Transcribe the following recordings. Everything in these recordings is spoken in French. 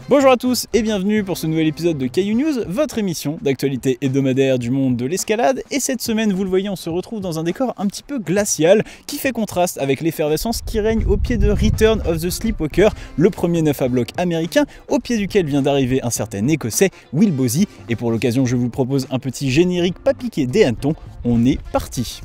Bonjour à tous et bienvenue pour ce nouvel épisode de Caillou News, votre émission d'actualité hebdomadaire du monde de l'escalade. Et cette semaine, vous le voyez, on se retrouve dans un décor un petit peu glacial qui fait contraste avec l'effervescence qui règne au pied de Return of the Sleepwalker, le premier 9 à bloc américain, au pied duquel vient d'arriver un certain écossais, Will Bozy. Et pour l'occasion, je vous propose un petit générique pas piqué des hannetons. On est parti.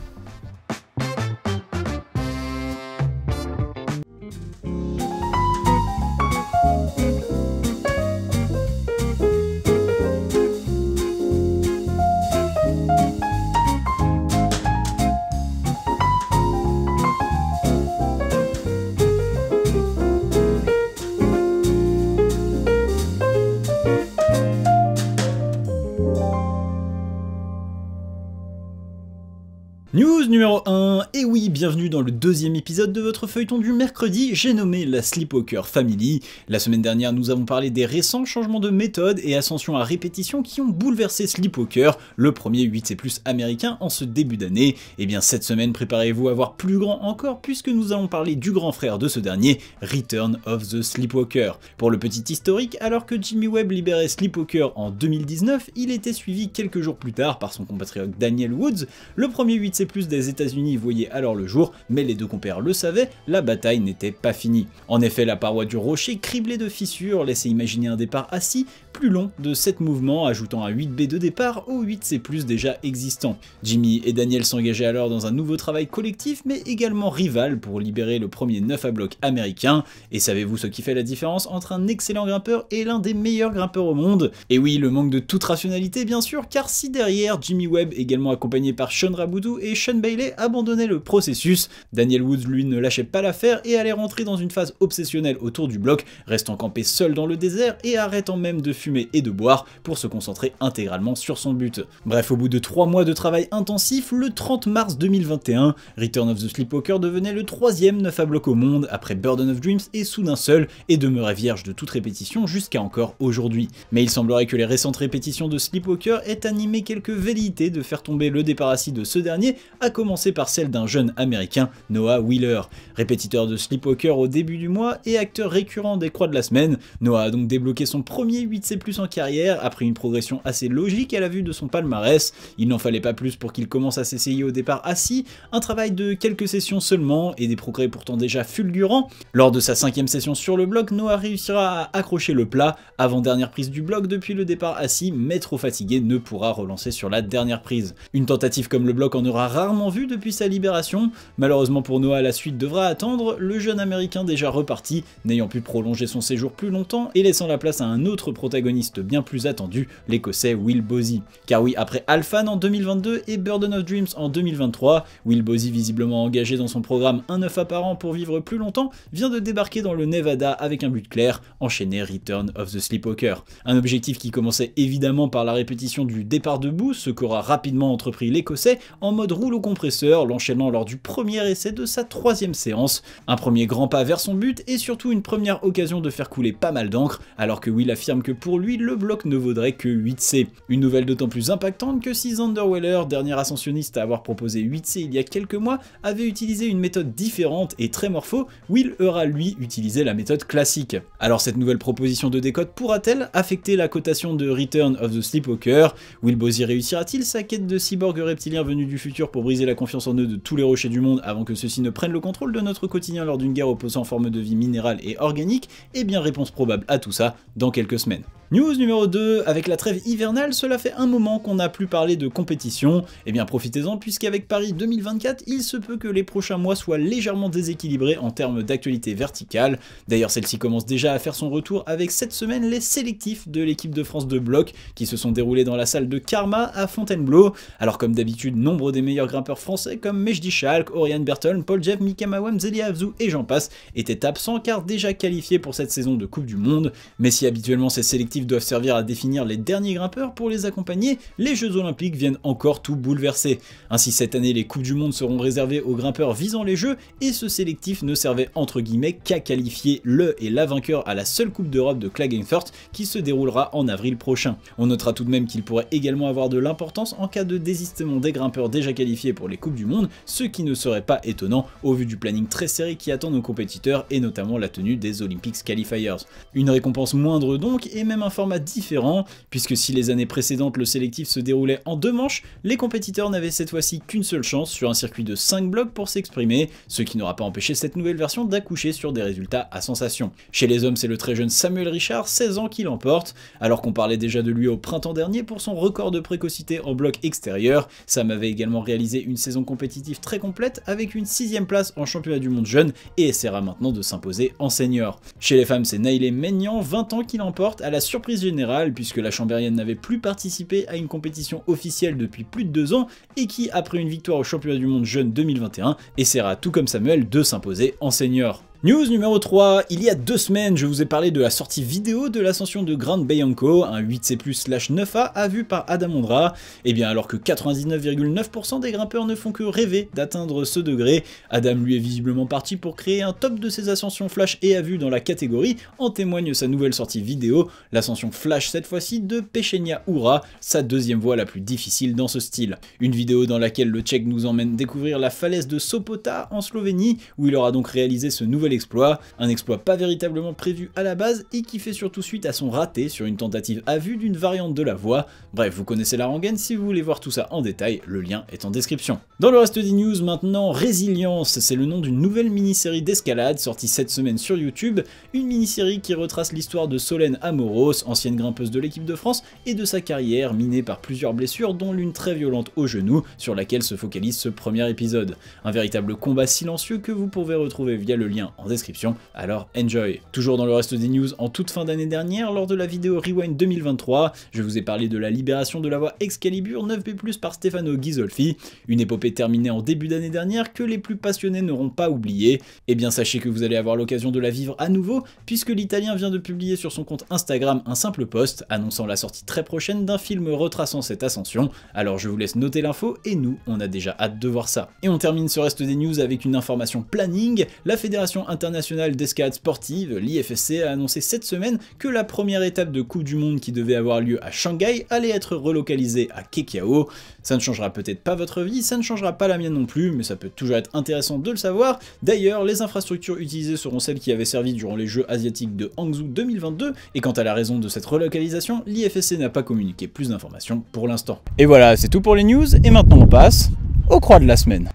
News numéro 1, et oui, bienvenue dans le deuxième épisode de votre feuilleton du mercredi, j'ai nommé la Sleepwalker Family. La semaine dernière, nous avons parlé des récents changements de méthode et ascension à répétition qui ont bouleversé Sleepwalker, le premier 8C+ américain en ce début d'année. Et bien cette semaine, préparez-vous à voir plus grand encore puisque nous allons parler du grand frère de ce dernier, Return of the Sleepwalker. Pour le petit historique, alors que Jimmy Webb libérait Sleepwalker en 2019, il était suivi quelques jours plus tard par son compatriote Daniel Woods, le premier 8C+ des États-Unis voyait alors le jour, mais les deux compères le savaient, la bataille n'était pas finie. En effet, la paroi du rocher, criblée de fissures, laissait imaginer un départ assis plus long de 7 mouvements, ajoutant un 8B de départ au 8C+ déjà existant. Jimmy et Daniel s'engageaient alors dans un nouveau travail collectif, mais également rival pour libérer le premier 9 à bloc américain. Et savez-vous ce qui fait la différence entre un excellent grimpeur et l'un des meilleurs grimpeurs au monde? Et oui, le manque de toute rationalité bien sûr, car si derrière Jimmy Webb, également accompagné par Sean Rabutu et Sean Bailey, abandonnait le processus, Daniel Woods lui ne lâchait pas l'affaire et allait rentrer dans une phase obsessionnelle autour du bloc, restant campé seul dans le désert et arrêtant même de fumer et de boire pour se concentrer intégralement sur son but. Bref, au bout de 3 mois de travail intensif, le 30 mars 2021, Return of the Sleepwalker devenait le troisième 9 à bloc au monde après Burden of Dreams et Soudain Seul et demeurait vierge de toute répétition jusqu'à encore aujourd'hui. Mais il semblerait que les récentes répétitions de Sleepwalker aient animé quelques velléités de faire tomber le départ assis de ce dernier, à commencer par celle d'un jeune américain, Noah Wheeler. Répétiteur de Sleepwalker au début du mois et acteur récurrent des croix de la semaine, Noah a donc débloqué son premier 8C+ en carrière après une progression assez logique à la vue de son palmarès. Il n'en fallait pas plus pour qu'il commence à s'essayer au départ assis, un travail de quelques sessions seulement et des progrès pourtant déjà fulgurants. Lors de sa 5e session sur le bloc, Noah réussira à accrocher le plat, avant-dernière prise du bloc depuis le départ assis, mais trop fatigué ne pourra relancer sur la dernière prise. Une tentative comme le bloc en aura rarement vu depuis sa libération. Malheureusement pour Noah, la suite devra attendre, le jeune américain déjà reparti, n'ayant pu prolonger son séjour plus longtemps et laissant la place à un autre protagoniste bien plus attendu, l'écossais Will Bozy. Car oui, après Alphan en 2022 et Burden of Dreams en 2023, Will Bozy, visiblement engagé dans son programme un 9 à par an pour vivre plus longtemps, vient de débarquer dans le Nevada avec un but clair, enchaîner Return of the Sleepwalker. Un objectif qui commençait évidemment par la répétition du départ debout, ce qu'aura rapidement entrepris l'écossais en mode rouleau compresseur, l'enchaînant lors du premier essai de sa 3e séance. Un premier grand pas vers son but et surtout une première occasion de faire couler pas mal d'encre, alors que Will affirme que pour lui le bloc ne vaudrait que 8C. Une nouvelle d'autant plus impactante que si Zander Weller, dernier ascensionniste à avoir proposé 8C il y a quelques mois, avait utilisé une méthode différente et très morpho, Will aura lui utilisé la méthode classique. Alors cette nouvelle proposition de décote pourra-t-elle affecter la cotation de Return of the Sleepwalker? Will Bozy réussira-t-il sa quête de cyborg reptilien venu du futur pour briser la confiance en eux de tous les rochers du monde avant que ceux-ci ne prennent le contrôle de notre quotidien lors d'une guerre opposant forme de vie minérale et organique? Et bien réponse probable à tout ça dans quelques semaines. News numéro 2, avec la trêve hivernale, cela fait un moment qu'on n'a plus parlé de compétition. Et bien profitez-en puisqu'avec Paris 2024, il se peut que les prochains mois soient légèrement déséquilibrés en termes d'actualité verticale. D'ailleurs celle-ci commence déjà à faire son retour avec cette semaine les sélectifs de l'équipe de France de bloc qui se sont déroulés dans la salle de Karma à Fontainebleau. Alors comme d'habitude, nombre des meilleurs grimpeurs français comme Mejdi Schalk, Oriane Bertholm, Paul Jeff, Mika Mawam, Zelia Havzou et j'en passe étaient absents car déjà qualifiés pour cette saison de Coupe du Monde. Mais si habituellement ces sélectifs sélectifs doivent servir à définir les derniers grimpeurs pour les accompagner, les Jeux Olympiques viennent encore tout bouleverser. Ainsi cette année les Coupes du Monde seront réservées aux grimpeurs visant les Jeux et ce sélectif ne servait entre guillemets qu'à qualifier le et la vainqueur à la seule Coupe d'Europe de Klagenfurt qui se déroulera en avril prochain. On notera tout de même qu'il pourrait également avoir de l'importance en cas de désistement des grimpeurs déjà qualifiés pour les Coupes du Monde, ce qui ne serait pas étonnant au vu du planning très serré qui attend nos compétiteurs et notamment la tenue des Olympics Qualifiers. Une récompense moindre donc et même un format différent, puisque si les années précédentes le sélectif se déroulait en 2 manches, les compétiteurs n'avaient cette fois-ci qu'une seule chance sur un circuit de 5 blocs pour s'exprimer, ce qui n'aura pas empêché cette nouvelle version d'accoucher sur des résultats à sensation. Chez les hommes c'est le très jeune Samuel Richard, 16 ans qui l'emporte, alors qu'on parlait déjà de lui au printemps dernier pour son record de précocité en bloc extérieur. Sam avait également réalisé une saison compétitive très complète avec une 6ème place en championnat du monde jeune et essaiera maintenant de s'imposer en senior. Chez les femmes c'est Naïlé Maignan, 20 ans qui l'emporte à la surprise générale puisque la Chambérienne n'avait plus participé à une compétition officielle depuis plus de 2 ans et qui après une victoire au championnat du monde jeune 2021 essaiera tout comme Samuel de s'imposer en senior. News numéro 3, il y a 2 semaines, je vous ai parlé de la sortie vidéo de l'ascension de Grande Bianco, un 8C+/9A vu par Adam Ondra. Et bien alors que 99,9% des grimpeurs ne font que rêver d'atteindre ce degré, Adam lui est visiblement parti pour créer un top de ses ascensions flash et à vue dans la catégorie, en témoigne sa nouvelle sortie vidéo, l'ascension flash cette fois-ci de Pechenia Ura, sa 2e voie la plus difficile dans ce style. Une vidéo dans laquelle le Tchèque nous emmène découvrir la falaise de Sopota en Slovénie, où il aura donc réalisé ce nouvel exploit, un exploit pas véritablement prévu à la base et qui fait surtout suite à son raté sur une tentative à vue d'une variante de la voie. Bref, vous connaissez la rengaine, si vous voulez voir tout ça en détail, le lien est en description. Dans le reste des news maintenant, Résilience, c'est le nom d'une nouvelle mini-série d'escalade sortie cette semaine sur YouTube, une mini-série qui retrace l'histoire de Solène Amoros, ancienne grimpeuse de l'équipe de France, et de sa carrière minée par plusieurs blessures dont l'une très violente au genou, sur laquelle se focalise ce premier épisode. Un véritable combat silencieux que vous pourrez retrouver via le lien en description, alors enjoy. Toujours dans le reste des news, en toute fin d'année dernière, lors de la vidéo Rewind 2023, je vous ai parlé de la libération de la voie Excalibur 9B+, par Stefano Ghisolfi, une épopée terminée en début d'année dernière que les plus passionnés n'auront pas oublié. Et bien sachez que vous allez avoir l'occasion de la vivre à nouveau, puisque l'Italien vient de publier sur son compte Instagram un simple post annonçant la sortie très prochaine d'un film retraçant cette ascension, alors je vous laisse noter l'info et nous, on a déjà hâte de voir ça. Et on termine ce reste des news avec une information planning, la Fédération internationale d'escalade sportive, l'IFSC, a annoncé cette semaine que la première étape de Coupe du Monde qui devait avoir lieu à Shanghai allait être relocalisée à Kekiao. Ça ne changera peut-être pas votre vie, ça ne changera pas la mienne non plus, mais ça peut toujours être intéressant de le savoir. D'ailleurs, les infrastructures utilisées seront celles qui avaient servi durant les Jeux asiatiques de Hangzhou 2022, et quant à la raison de cette relocalisation, l'IFSC n'a pas communiqué plus d'informations pour l'instant. Et voilà, c'est tout pour les news, et maintenant on passe aux croix de la semaine.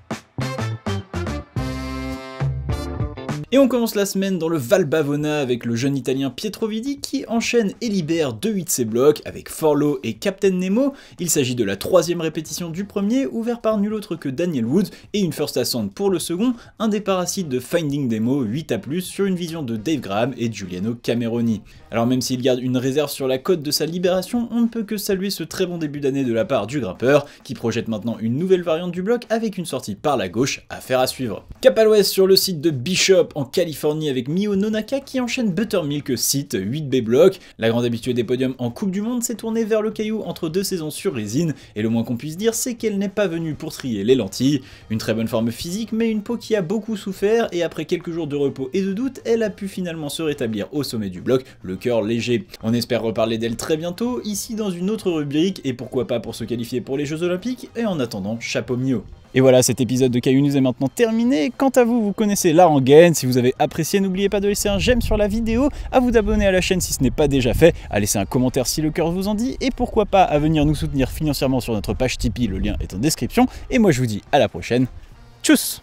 Et on commence la semaine dans le Val Bavona avec le jeune italien Pietro Vidi qui enchaîne et libère 2 8C blocs avec Forlò et Captain Nemo. Il s'agit de la 3e répétition du premier, ouvert par nul autre que Daniel Woods, et une first ascent pour le second, un des parasites de Finding Nemo 8A+, sur une vision de Dave Graham et Giuliano Cameroni. Alors même s'il garde une réserve sur la cote de sa libération, on ne peut que saluer ce très bon début d'année de la part du grimpeur, qui projette maintenant une nouvelle variante du bloc avec une sortie par la gauche, affaire à suivre. Cap à l'ouest sur le site de Bishop en Californie avec Mio Nonaka qui enchaîne Buttermilk site 8B block. La grande habituée des podiums en Coupe du Monde s'est tournée vers le caillou entre 2 saisons sur résine, et le moins qu'on puisse dire c'est qu'elle n'est pas venue pour trier les lentilles. Une très bonne forme physique mais une peau qui a beaucoup souffert, et après quelques jours de repos et de doute, elle a pu finalement se rétablir au sommet du bloc, le cœur léger. On espère reparler d'elle très bientôt, ici dans une autre rubrique, et pourquoi pas pour se qualifier pour les Jeux Olympiques, et en attendant, chapeau Mio. Et voilà, cet épisode de Caillou News est maintenant terminé. Quant à vous, vous connaissez la rengaine. Si vous avez apprécié, n'oubliez pas de laisser un j'aime sur la vidéo, à vous d'abonner à la chaîne si ce n'est pas déjà fait, à laisser un commentaire si le cœur vous en dit, et pourquoi pas à venir nous soutenir financièrement sur notre page Tipeee, le lien est en description. Et moi je vous dis à la prochaine. Tchuss!